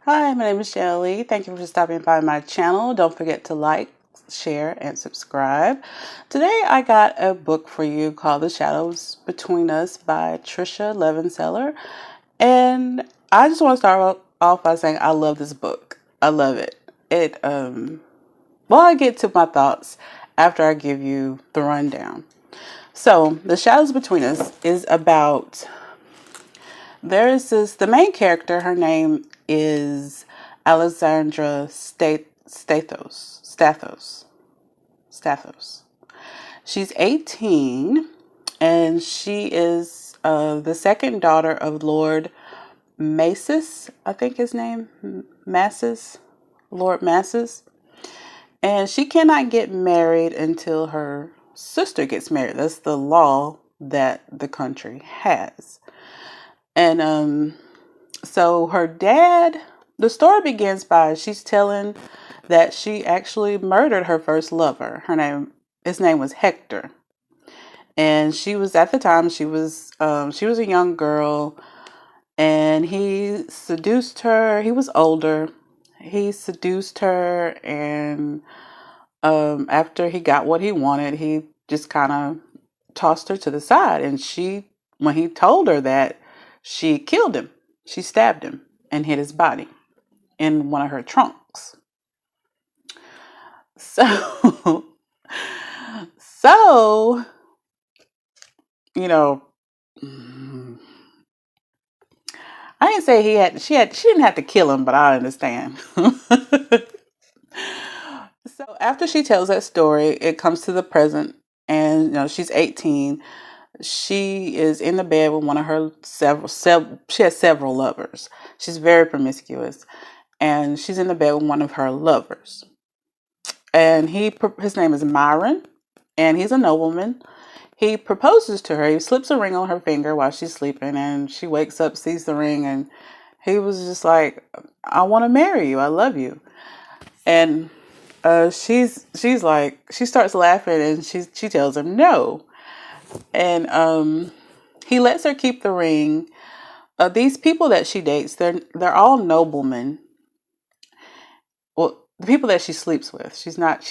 Hi, my name is Shelly. Thank you for stopping by my channel. Don't forget to like, share, and subscribe. Today I got a book for you called The Shadows Between Us by Trisha Levenseller. And I just want to start off by saying I love this book. I love it. I get to my thoughts after I give you the rundown. So, The Shadows Between Us is about the main character, her name is Alexandra Stathos. She's 18 and she is the second daughter of Lord Masis, I think his name, Masses, Lord Masses. And she cannot get married until her sister gets married. That's the law that the country has. And so her dad, the story begins by she's telling that she actually murdered her first lover. His name was Hector, and she was at the time she was a young girl, and he seduced her. He was older. He seduced her, and after he got what he wanted, he just kind of tossed her to the side. And when he told her that, she killed him. She stabbed him and hid his body in one of her trunks. So, so you know, I didn't say she didn't have to kill him, but I understand. So after she tells that story, it comes to the present, and she's 18. She is in the bed with one of her several. She has several lovers. She's very promiscuous, and she's in the bed with one of her lovers. And his name is Myron, and he's a nobleman. He proposes to her. He slips a ring on her finger while she's sleeping, and she wakes up, sees the ring, and he was just like, "I want to marry you. I love you." And she's like, she starts laughing, and she tells him no. And he lets her keep the ring. These people that she dates, they're all noblemen. Well, the people that she sleeps with, she's not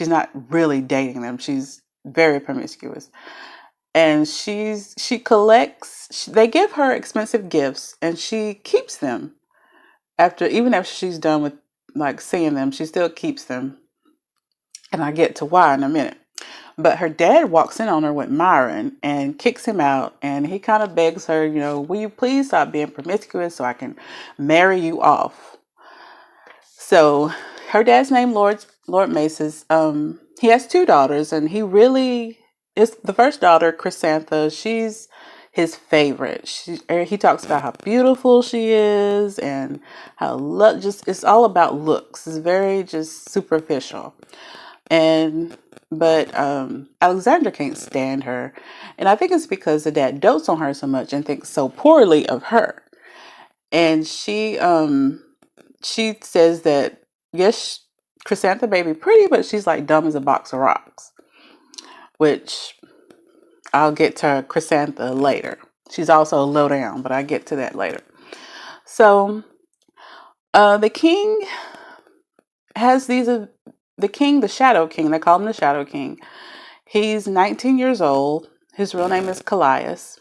really dating them. She's very promiscuous, and she collects. They give her expensive gifts, and she keeps them. Even after she's done with like seeing them, she still keeps them. And I get to why in a minute. But her dad walks in on her with Myron and kicks him out, and he kind of begs her, will you please stop being promiscuous so I can marry you off? So her dad's name Lord Maces. He has two daughters, and he really is the first daughter, Chrysantha. She's his favorite. He talks about how beautiful she is and how just it's all about looks. It's very just superficial. But Alexandra can't stand her, and I think it's because the dad dotes on her so much and thinks so poorly of her. And she says that yes, Chrysantha may be pretty, but she's like dumb as a box of rocks. Which I'll get to Chrysantha later. She's also low down, but I get to that later. So the king has the Shadow King. They call him the Shadow King. He's 19 years old. His real name is Callias.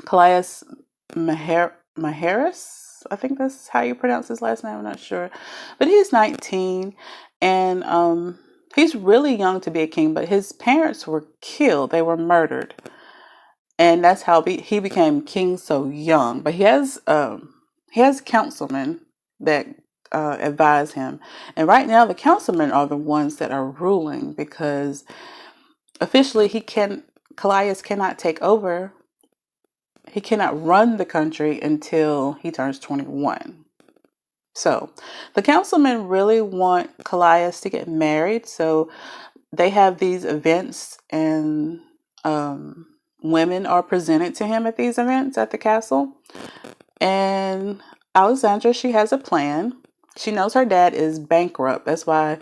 Callias Maharis. I think that's how you pronounce his last name. I'm not sure. But he's 19, and he's really young to be a king, but his parents were killed. They were murdered. And that's how he became king so young. But he has councilmen that advise him. And right now the councilmen are the ones that are ruling, because officially Callias cannot take over. He cannot run the country until he turns 21. So the councilmen really want Callias to get married. So they have these events, and women are presented to him at these events at the castle. And Alexandra, she has a plan. She knows her dad is bankrupt. That's why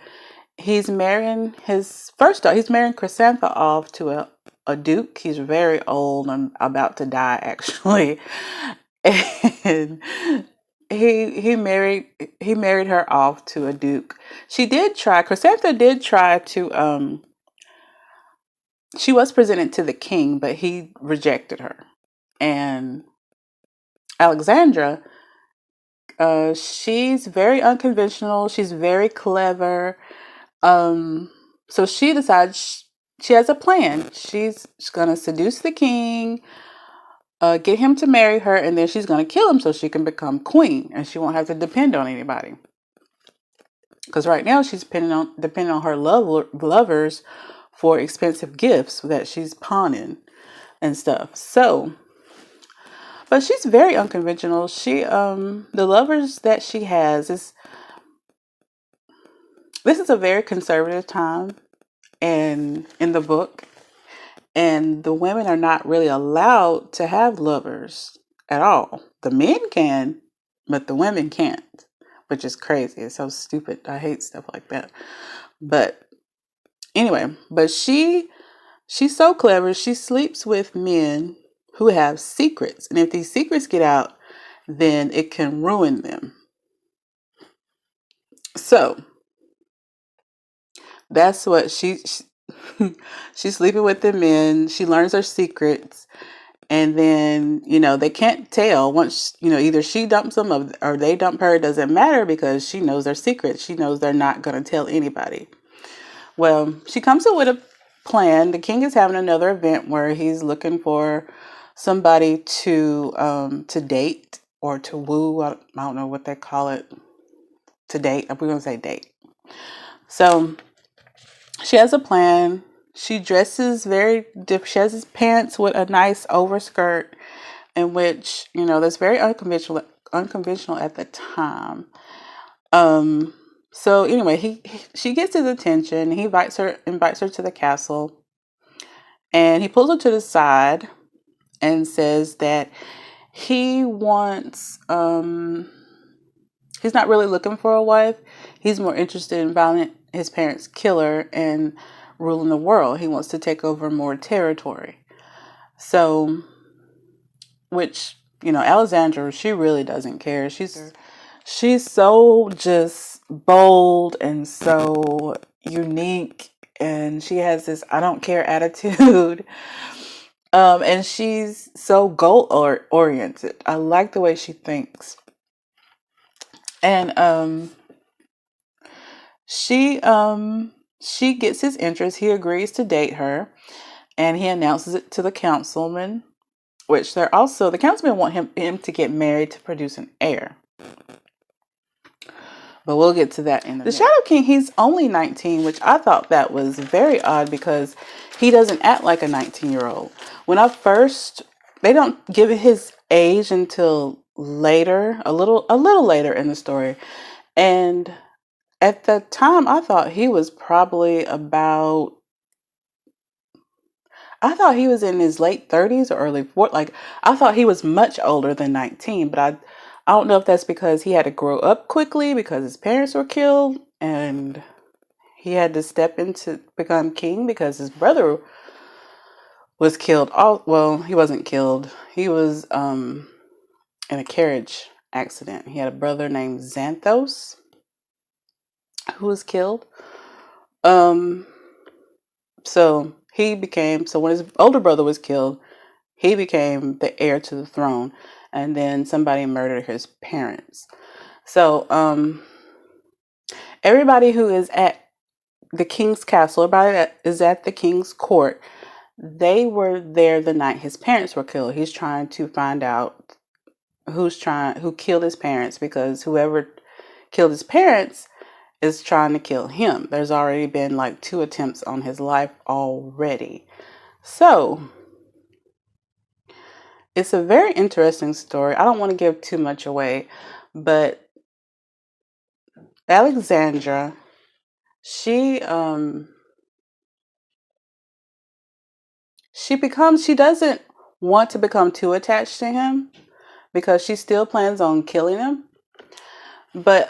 he's marrying he's marrying Chrysantha off to a duke. He's very old and about to die, actually. And he married her off to a duke. She did try. Chrysantha did try to. She was presented to the king, but he rejected her. And Alexandra, she's very unconventional. She's very clever. So she decides she has a plan. She's gonna seduce the king, get him to marry her, and then she's gonna kill him so she can become queen, and she won't have to depend on anybody. Because right now she's depending on her lovers for expensive gifts that she's pawning and stuff. So, but she's very unconventional. She the lovers that she has is this is a very conservative time in the book, and the women are not really allowed to have lovers at all. The men can, but the women can't, which is crazy. It's so stupid. I hate stuff like that. But anyway, but she's so clever. She sleeps with men who have secrets, and if these secrets get out, then it can ruin them. So that's what she's sleeping with the men. She learns their secrets, and then they can't tell once either she dumps them or they dump her. It doesn't matter because she knows their secrets. She knows they're not going to tell anybody. Well, she comes up with a plan. The king is having another event where he's looking for somebody to date or to woo. I don't know what they call it. To date. We're going to say date. So she has a plan. She dresses very different. She has his pants with a nice overskirt, in which that's very unconventional at the time. So anyway, she gets his attention. He invites her to the castle, and he pulls her to the side and says that he wants. He's not really looking for a wife. He's more interested in finding his parents' killer and ruling the world. He wants to take over more territory. So, which Alexandra, she really doesn't care. She's so just bold and so unique, and she has this I don't care attitude. And she's so goal oriented. I like the way she thinks. And she gets his interest. He agrees to date her, and he announces it to the councilman, which the councilmen want him to get married to produce an heir. But we'll get to that in a minute. The Shadow King, he's only 19, which I thought that was very odd because he doesn't act like a 19-year-old. They don't give his age until later, a little later in the story. And at the time, I thought he was probably I thought he was in his late 30s or early 40s. I thought he was much older than 19, but I don't know if that's because he had to grow up quickly because his parents were killed and he had to step in to become king because his brother was killed. Well, he wasn't killed. He was in a carriage accident. He had a brother named Xanthos who was killed. So when his older brother was killed, he became the heir to the throne, and then somebody murdered his parents. So everybody who is at the king's castle, everybody that is at the king's court, they were there the night his parents were killed. He's trying to find out who killed his parents, because whoever killed his parents is trying to kill him. There's already been 2 attempts on his life already. So it's a very interesting story. I don't want to give too much away, but Alexandra, she doesn't want to become too attached to him because she still plans on killing him. But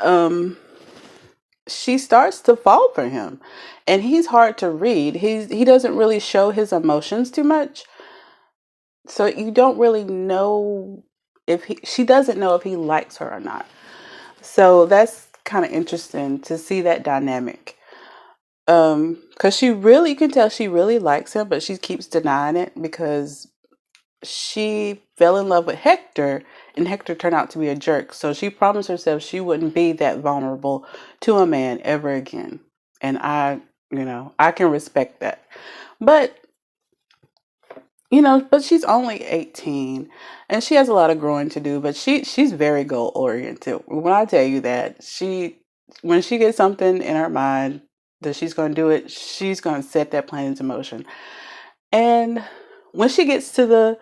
she starts to fall for him, and he's hard to read. He doesn't really show his emotions too much, so you don't really know she doesn't know if he likes her or not. So that's kind of interesting to see that dynamic. Because you can tell she really likes him, but she keeps denying it because she fell in love with Hector, and Hector turned out to be a jerk. So she promised herself she wouldn't be that vulnerable to a man ever again. And I can respect that. But but she's only 18 and she has a lot of growing to do, but she's very goal oriented. When I tell you that, when she gets something in her mind that she's going to do it, she's going to set that plan into motion. And when she gets to the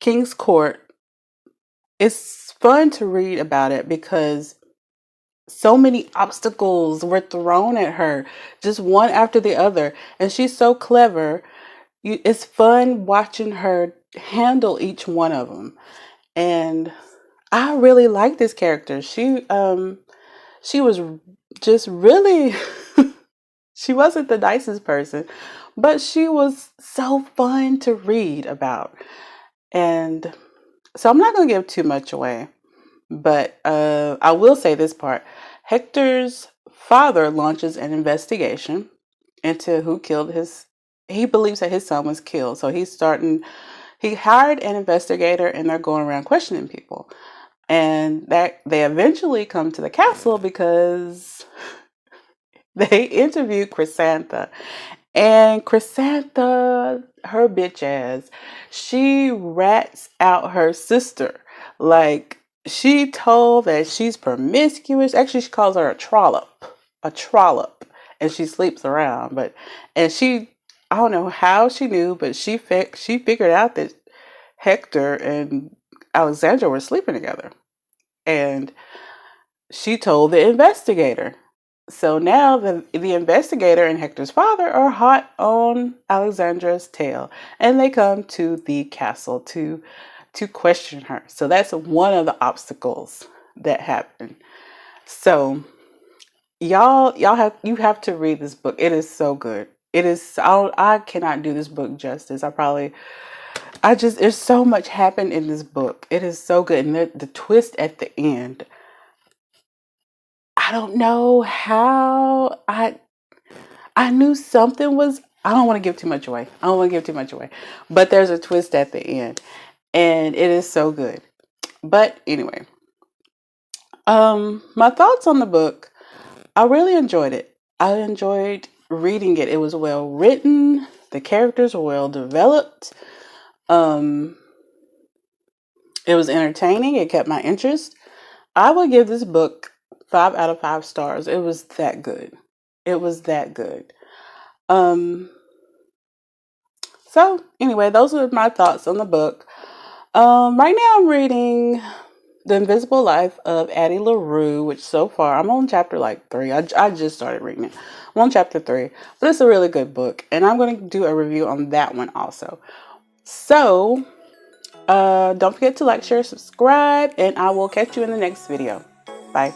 King's Court, it's fun to read about it because so many obstacles were thrown at her, just one after the other, and she's so clever. It's fun watching her handle each one of them, and I really like this character. She was just really she wasn't the nicest person, but she was so fun to read about. And so I'm not going to give too much away, but I will say this part. Hector's father launches an investigation into who killed he believes that his son was killed. So he hired an investigator and they're going around questioning people. And that they eventually come to the castle because they interviewed Chrysantha. And Chrysantha, her bitch ass, she rats out her sister. Like, she told that she's promiscuous. Actually, she calls her a trollop. A trollop. And she sleeps around. I don't know how she knew, but she figured out that Hector and Alexandra were sleeping together. And she told the investigator. So now the investigator and Hector's father are hot on Alexandra's tail, and they come to the castle to question her. So that's one of the obstacles that happen. So you have to read this book. It is so good. It is. I cannot do this book justice. There's so much happened in this book. It is so good, and the twist at the end. I don't know how I knew something was. I don't want to give too much away. But there's a twist at the end, and it is so good. But anyway, my thoughts on the book. I really enjoyed it. I enjoyed reading it. It was well written. The characters were well developed. Um, it was entertaining. It kept my interest. I would give this book 5 out of 5 stars. It was that good. It was that good. Um, so anyway, those are my thoughts on the book. Right now I'm reading The Invisible Life of Addie LaRue, which so far I'm on chapter like 3. I just started reading it. I'm on chapter 3, but it's a really good book, and I'm going to do a review on that one also. So, don't forget to like, share, subscribe, and I will catch you in the next video. Bye.